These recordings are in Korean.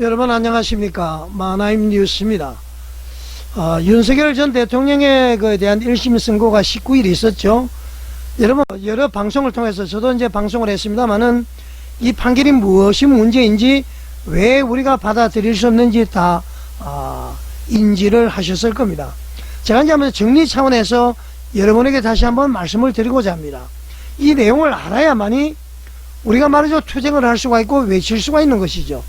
여러분 안녕하십니까. 만화임 뉴스입니다. 윤석열 전 대통령에 대한 1심 선고가 19일 있었죠. 여러분 여러 방송을 통해서 저도 이제 방송을 했습니다만은 이 판결이 무엇이 문제인지 왜 우리가 받아들일 수 없는지 다 인지를 하셨을 겁니다. 제가 이제 한번 정리 차원에서 여러분에게 다시 한번 말씀을 드리고자 합니다. 이 내용을 알아야만이 우리가 말이죠 투쟁을 할 수가 있고 외칠 수가 있는 것이죠.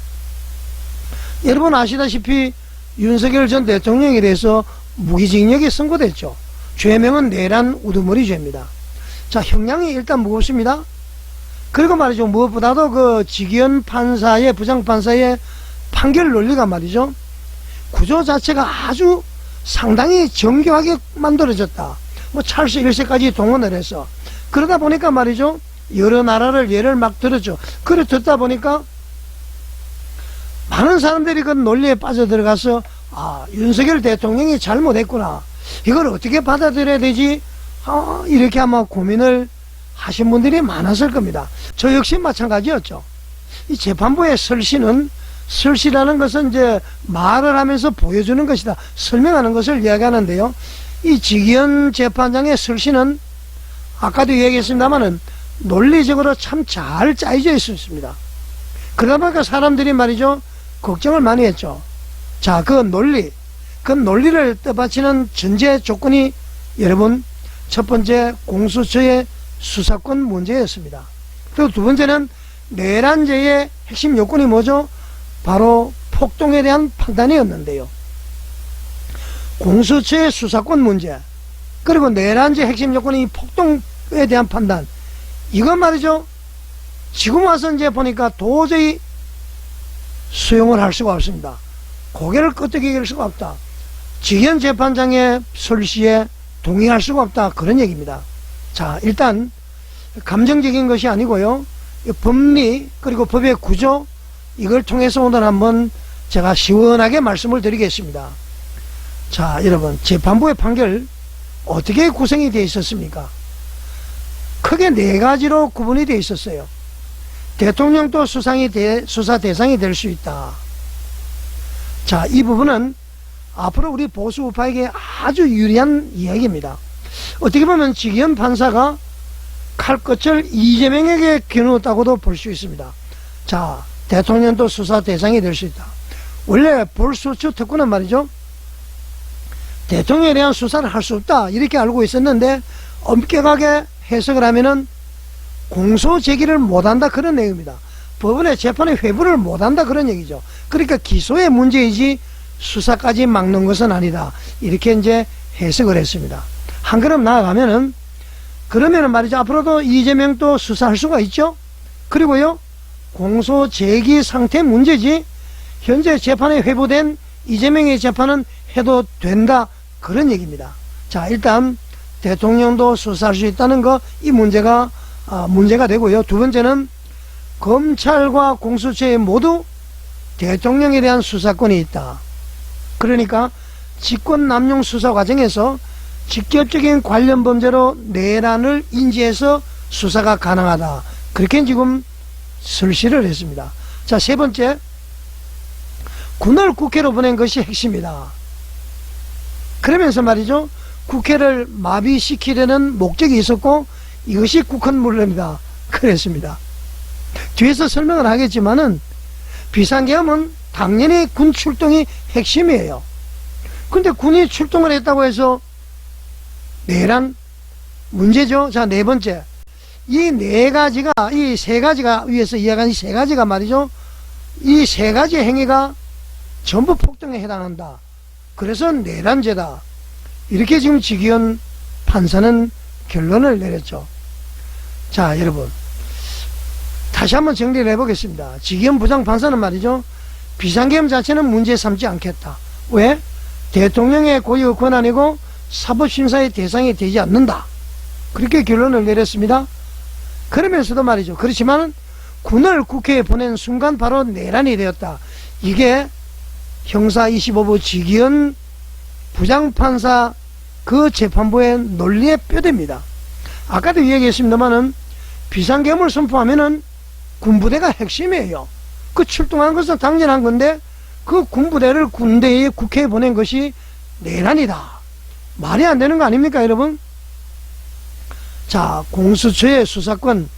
여러분 아시다시피 윤석열 전 대통령에 대해서 무기징역이 선고됐죠. 죄명은 내란 우두머리 죄입니다. 자, 형량이 일단 무겁습니다. 그리고 말이죠, 무엇보다도 그 직위원 판사의, 부장판사의 판결 논리가 말이죠, 구조 자체가 아주 상당히 정교하게 만들어졌다. 뭐 찰스 1세까지 동원을 해서 그러다 보니까 말이죠, 여러 나라를 예를 막 들었죠. 그래 듣다 보니까 많은 사람들이 그 논리에 빠져들어가서 윤석열 대통령이 잘못했구나, 이걸 어떻게 받아들여야 되지, 이렇게 아마 고민을 하신 분들이 많았을 겁니다. 저 역시 마찬가지였죠. 이 재판부의 설시라는 것은 이제 말을 하면서 보여주는 것이다, 설명하는 것을 이야기하는데요, 이 직위원 재판장의 설시는 아까도 얘기했습니다만은 논리적으로 참 잘 짜여져 있었습니다. 그러다 보니까 사람들이 말이죠 걱정을 많이 했죠. 자, 그 논리를 떠받치는 전제 조건이 여러분, 첫 번째 공수처의 수사권 문제였습니다. 그리고 두 번째는 내란죄의 핵심 요건이 뭐죠? 바로 폭동에 대한 판단이었는데요. 공수처의 수사권 문제, 그리고 내란죄 핵심 요건이 폭동에 대한 판단, 이건 말이죠, 지금 와서 이제 보니까 도저히 수용을 할 수가 없습니다. 고개를 끄덕이길 수가 없다. 직위원 재판장의 설시에 동의할 수가 없다, 그런 얘기입니다. 자, 일단 감정적인 것이 아니고요, 법리 그리고 법의 구조, 이걸 통해서 오늘 한번 제가 시원하게 말씀을 드리겠습니다. 자, 여러분, 재판부의 판결 어떻게 구성이 되어 있었습니까? 크게 네 가지로 구분이 되어 있었어요. 대통령도 수사 대상이 될 수 있다. 자, 이 부분은 앞으로 우리 보수 우파에게 아주 유리한 이야기입니다. 어떻게 보면 직위원 판사가 칼끝을 이재명에게 겨누었다고도 볼 수 있습니다. 자, 대통령도 수사 대상이 될 수 있다. 원래 볼수처 특권은 말이죠, 대통령에 대한 수사를 할 수 없다, 이렇게 알고 있었는데 엄격하게 해석을 하면은 공소 제기를 못한다, 그런 내용입니다. 법원의 재판의 회부를 못한다, 그런 얘기죠. 그러니까 기소의 문제이지 수사까지 막는 것은 아니다, 이렇게 이제 해석을 했습니다. 한 걸음 나아가면은, 그러면은 말이죠, 앞으로도 이재명도 수사할 수가 있죠. 그리고요, 공소 제기 상태 문제지 현재 재판에 회부된 이재명의 재판은 해도 된다, 그런 얘기입니다. 자, 일단 대통령도 수사할 수 있다는 거, 이 문제가 되고요. 두 번째는 검찰과 공수처에 모두 대통령에 대한 수사권이 있다. 그러니까 직권남용 수사 과정에서 직접적인 관련 범죄로 내란을 인지해서 수사가 가능하다, 그렇게 지금 설시를 했습니다. 자, 세 번째, 군을 국회로 보낸 것이 핵심이다. 그러면서 말이죠, 국회를 마비시키려는 목적이 있었고 이것이 국헌 문제입니다, 그랬습니다. 뒤에서 설명을 하겠지만은 비상계엄은 당연히 군 출동이 핵심이에요. 근데 군이 출동을 했다고 해서 내란 문제죠. 자, 네 번째, 이 세 가지가 위에서 이야기한 이 세 가지가 말이죠, 이 세 가지 행위가 전부 폭동에 해당한다, 그래서 내란죄다, 이렇게 지금 직위원 판사는 결론을 내렸죠. 자, 여러분, 다시 한번 정리를 해보겠습니다. 직위원 부장판사는 말이죠, 비상계엄 자체는 문제 삼지 않겠다. 왜? 대통령의 고유 권한이고 사법심사의 대상이 되지 않는다, 그렇게 결론을 내렸습니다. 그러면서도 말이죠, 그렇지만 군을 국회에 보낸 순간 바로 내란이 되었다. 이게 형사 25부 직위원 부장판사 그 재판부의 논리의 뼈대입니다. 아까도 얘기했습니다만은 비상계엄을 선포하면은 군부대가 핵심이에요. 그 출동한 것은 당연한 건데 그 군부대를 군대에 국회에 보낸 것이 내란이다. 말이 안 되는 거 아닙니까, 여러분? 자, 공수처의 수사권,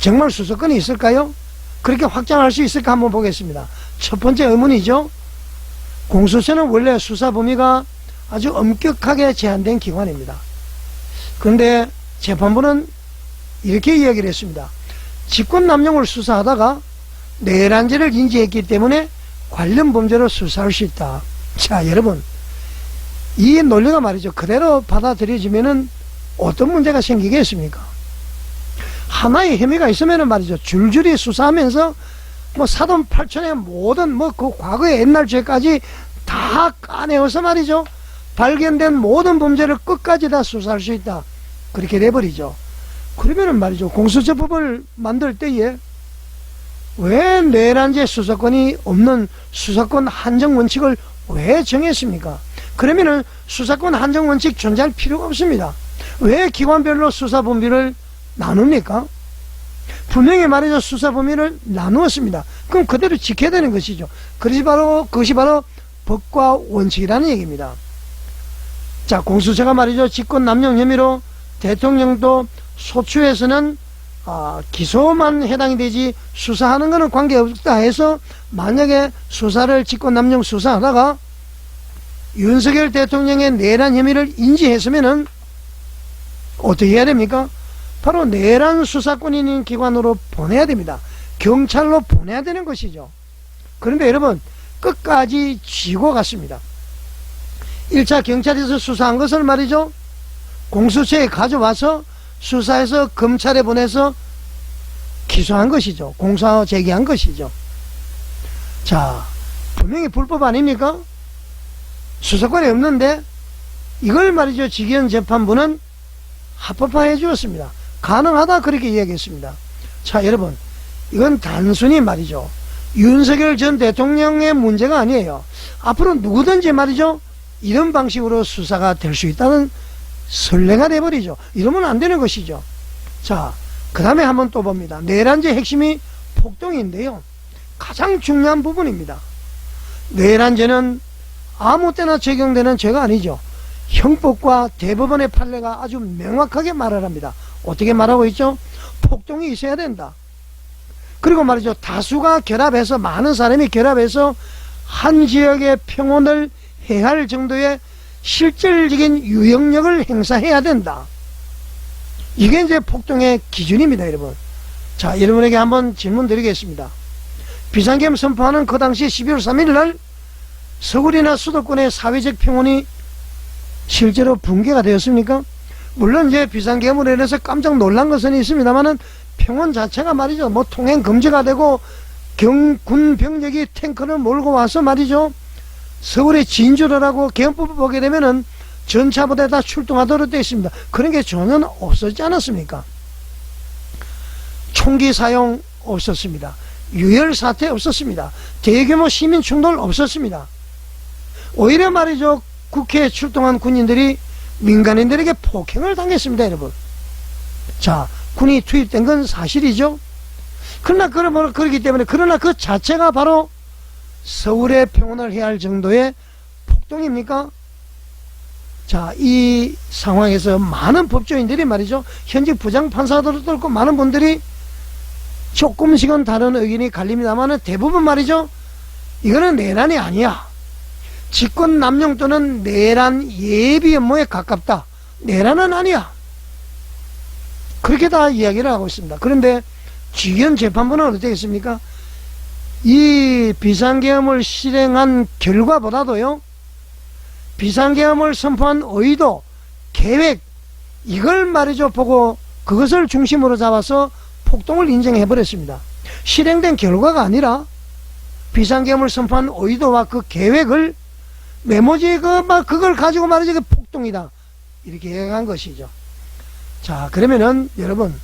정말 수사권이 있을까요? 그렇게 확장할 수 있을까 한번 보겠습니다. 첫 번째 의문이죠. 공수처는 원래 수사 범위가 아주 엄격하게 제한된 기관입니다. 그런데 재판부는 이렇게 이야기를 했습니다. 직권남용을 수사하다가 내란죄를 인지했기 때문에 관련 범죄로 수사할 수 있다. 자, 여러분, 이 논리가 말이죠, 그대로 받아들여지면은 어떤 문제가 생기겠습니까? 하나의 혐의가 있으면은 말이죠, 줄줄이 수사하면서 뭐 사돈팔촌의 모든 뭐 그 과거의 옛날 죄까지 다 까내어서 말이죠, 발견된 모든 범죄를 끝까지 다 수사할 수 있다. 그렇게 돼버리죠. 그러면은 말이죠, 공수처법을 만들 때에 왜 내란죄 수사권이 없는 수사권 한정 원칙을 왜 정했습니까? 그러면은 수사권 한정 원칙 존재할 필요가 없습니다. 왜 기관별로 수사 범위를 나눕니까? 분명히 말이죠, 수사 범위를 나누었습니다. 그럼 그대로 지켜야 되는 것이죠. 그것이 바로 법과 원칙이라는 얘기입니다. 자, 공수처가 말이죠, 직권남용 혐의로 대통령도 소추에서는 기소만 해당이 되지 수사하는 것은 관계없다 해서, 만약에 수사를 직권남용 수사하다가 윤석열 대통령의 내란 혐의를 인지했으면은 어떻게 해야 됩니까? 바로 내란 수사권이 있는 기관으로 보내야 됩니다. 경찰로 보내야 되는 것이죠. 그런데 여러분, 끝까지 쥐고 갔습니다. 1차 경찰에서 수사한 것을 말이죠, 공수처에 가져와서 수사해서 검찰에 보내서 기소한 것이죠. 공소 제기한 것이죠. 자, 분명히 불법 아닙니까? 수사권이 없는데 이걸 말이죠, 직위원재판부는 합법화해 주었습니다. 가능하다, 그렇게 이야기했습니다. 자, 여러분, 이건 단순히 말이죠, 윤석열 전 대통령의 문제가 아니에요. 앞으로 누구든지 말이죠, 이런 방식으로 수사가 될 수 있다는 선례가 돼버리죠. 이러면 안 되는 것이죠. 자, 그 다음에 한번 또 봅니다. 내란죄 핵심이 폭동인데요, 가장 중요한 부분입니다. 내란죄는 아무 때나 적용되는 죄가 아니죠. 형법과 대법원의 판례가 아주 명확하게 말을 합니다. 어떻게 말하고 있죠? 폭동이 있어야 된다. 그리고 말이죠, 다수가 결합해서, 많은 사람이 결합해서 한 지역의 평온을 해할 정도의 실질적인 유영력을 행사해야 된다. 이게 이제 폭동의 기준입니다, 여러분. 자, 여러분에게 한번 질문 드리겠습니다. 비상계엄 선포하는 그 당시 12월 3일 날 서울이나 수도권의 사회적 평온이 실제로 붕괴가 되었습니까? 물론 이제 비상계엄으로 인해서 깜짝 놀란 것은 있습니다만은 평온 자체가 말이죠, 뭐 통행 금지가 되고 군 병력이 탱크를 몰고 와서 말이죠, 서울에 진주를 하고 계엄법을 보게 되면은 전차부대 다 출동하도록 되어 있습니다. 그런 게 전혀 없었지 않았습니까? 총기 사용 없었습니다. 유혈 사태 없었습니다. 대규모 시민 충돌 없었습니다. 오히려 말이죠, 국회에 출동한 군인들이 민간인들에게 폭행을 당했습니다, 여러분. 자, 군이 투입된 건 사실이죠. 그러나 그렇기 때문에, 그러나 그 자체가 바로 서울의 평온을 해야 할 정도의 폭동입니까? 자, 이 상황에서 많은 법조인들이 말이죠, 현직 부장판사들도 그렇고 많은 분들이 조금씩은 다른 의견이 갈립니다만 대부분 말이죠, 이거는 내란이 아니야, 직권남용 또는 내란 예비 업무에 가깝다, 내란은 아니야, 그렇게 다 이야기를 하고 있습니다. 그런데 직위원재판부는 어떻게 했습니까? 이 비상계엄을 실행한 결과보다도요, 비상계엄을 선포한 의도, 계획, 이걸 말이죠 보고 그것을 중심으로 잡아서 폭동을 인정해버렸습니다. 실행된 결과가 아니라 비상계엄을 선포한 의도와 그 계획을 메모지에 그걸 가지고 말이죠, 그 폭동이다, 이렇게 얘기한 것이죠. 자, 그러면은 여러분,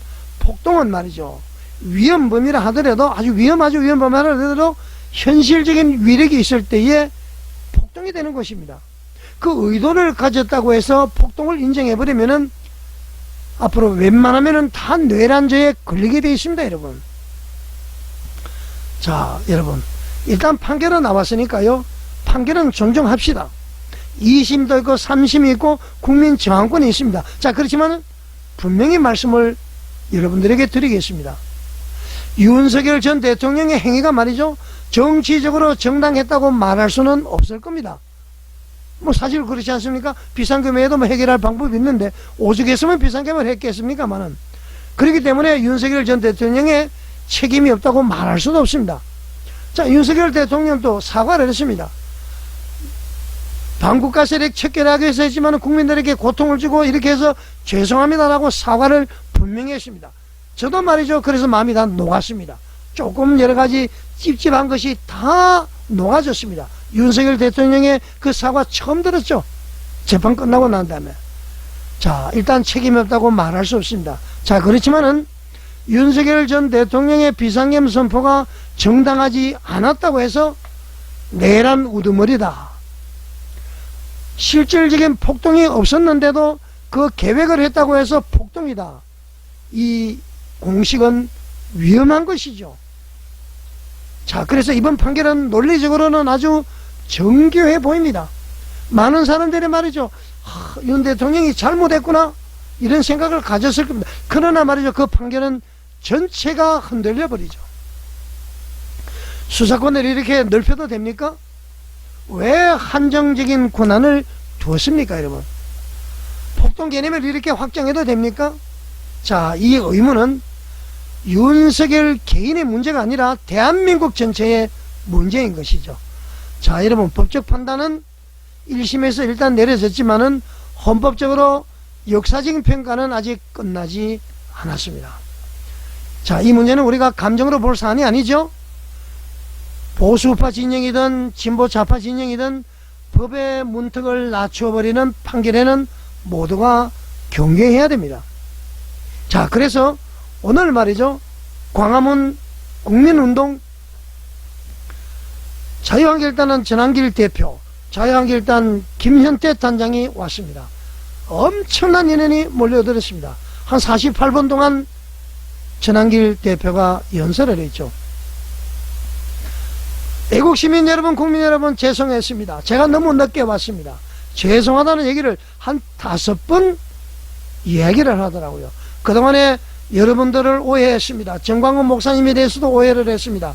폭동은 말이죠, 위험범위라 하더라도, 아주 위험범위라 하더라도 현실적인 위력이 있을 때에 폭동이 되는 것입니다. 그 의도를 가졌다고 해서 폭동을 인정해버리면은 앞으로 웬만하면은 다 내란죄에 걸리게 되어 있습니다, 여러분. 자, 여러분, 일단 판결은 나왔으니까요, 판결은 존중합시다. 2심도 있고 3심이 있고 국민 저항권이 있습니다. 자, 그렇지만 분명히 말씀을 여러분들에게 드리겠습니다. 윤석열 전 대통령의 행위가 말이죠, 정치적으로 정당했다고 말할 수는 없을 겁니다. 뭐 사실 그렇지 않습니까? 비상금에도 뭐 해결할 방법이 있는데 오죽했으면 비상금을 했겠습니까만은. 그렇기 때문에 윤석열 전 대통령의 책임이 없다고 말할 수도 없습니다. 자, 윤석열 대통령도 사과를 했습니다. 반국가 세력 척결하기 위해서 했지만 국민들에게 고통을 주고 이렇게 해서 죄송합니다라고 사과를 분명히 했습니다. 저도 말이죠, 그래서 마음이 다 녹았습니다. 조금 여러가지 찝찝한 것이 다 녹아졌습니다. 윤석열 대통령의 그 사과 처음 들었죠? 재판 끝나고 난 다음에. 자, 일단 책임이 없다고 말할 수 없습니다. 자, 그렇지만은 윤석열 전 대통령의 비상계엄 선포가 정당하지 않았다고 해서 내란 우두머리다, 실질적인 폭동이 없었는데도 그 계획을 했다고 해서 폭동이다, 이 공식은 위험한 것이죠. 자, 그래서 이번 판결은 논리적으로는 아주 정교해 보입니다. 많은 사람들이 말이죠, 윤 대통령이 잘못했구나 이런 생각을 가졌을 겁니다. 그러나 말이죠, 그 판결은 전체가 흔들려 버리죠. 수사권을 이렇게 넓혀도 됩니까? 왜 한정적인 권한을 두었습니까, 여러분? 폭동 개념을 이렇게 확장해도 됩니까? 자, 이 의무는 윤석열 개인의 문제가 아니라 대한민국 전체의 문제인 것이죠. 자, 여러분, 법적 판단은 1심에서 일단 내려졌지만은 헌법적으로 역사적인 평가는 아직 끝나지 않았습니다. 자, 이 문제는 우리가 감정으로 볼 사안이 아니죠. 보수파 진영이든 진보 좌파 진영이든 법의 문턱을 낮추어버리는 판결에는 모두가 경계해야 됩니다. 자, 그래서 오늘 말이죠, 광화문 국민운동 자유한국당은 전한길 대표, 자유한국당 김현태 단장이 왔습니다. 엄청난 인원이 몰려들었습니다. 한 48분 동안 전한길 대표가 연설을 했죠. 애국시민 여러분, 국민 여러분, 죄송했습니다. 제가 너무 늦게 왔습니다. 죄송하다는 얘기를 한 5번 이야기를 하더라고요. 그동안에 여러분들을 오해했습니다. 정광훈 목사님에 대해서도 오해를 했습니다.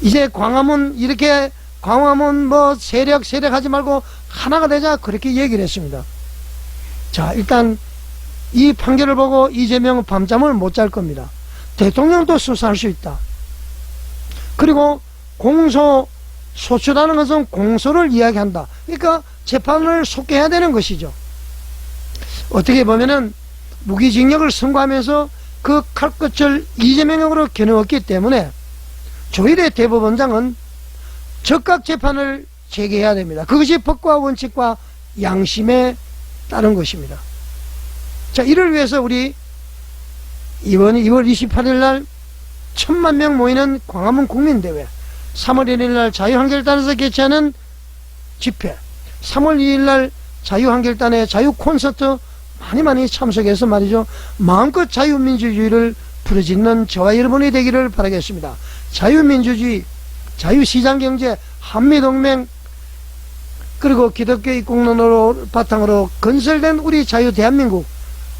이제 광화문 이렇게 광화문 뭐 세력 하지 말고 하나가 되자 그렇게 얘기를 했습니다. 자, 일단 이 판결을 보고 이재명은 밤잠을 못 잘 겁니다. 대통령도 수사할 수 있다. 그리고 공소 소추라는 것은 공소를 이야기한다. 그러니까 재판을 속개해야 되는 것이죠. 어떻게 보면은 무기징역을 선고하면서 그 칼끝을 이재명으로 겨누었기 때문에 조일의 대법원장은 적각 재판을 재개해야 됩니다. 그것이 법과 원칙과 양심에 따른 것입니다. 자, 이를 위해서 우리 이번 2월 28일 날 1000만 명 모이는 광화문 국민대회, 3월 1일 날 자유한국당에서 개최하는 집회, 3월 2일 날 자유한국당의 자유콘서트 많이 참석해서 말이죠, 마음껏 자유민주주의를 부르짖는 저와 여러분이 되기를 바라겠습니다. 자유민주주의, 자유시장경제, 한미동맹, 그리고 기독교 입국론으로 바탕으로 건설된 우리 자유 대한민국,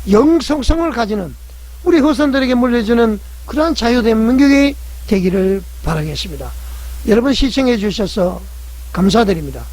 영속성을 가지는 우리 후손들에게 물려주는 그러한 자유 대한민국이 되기를 바라겠습니다. 여러분 시청해 주셔서 감사드립니다.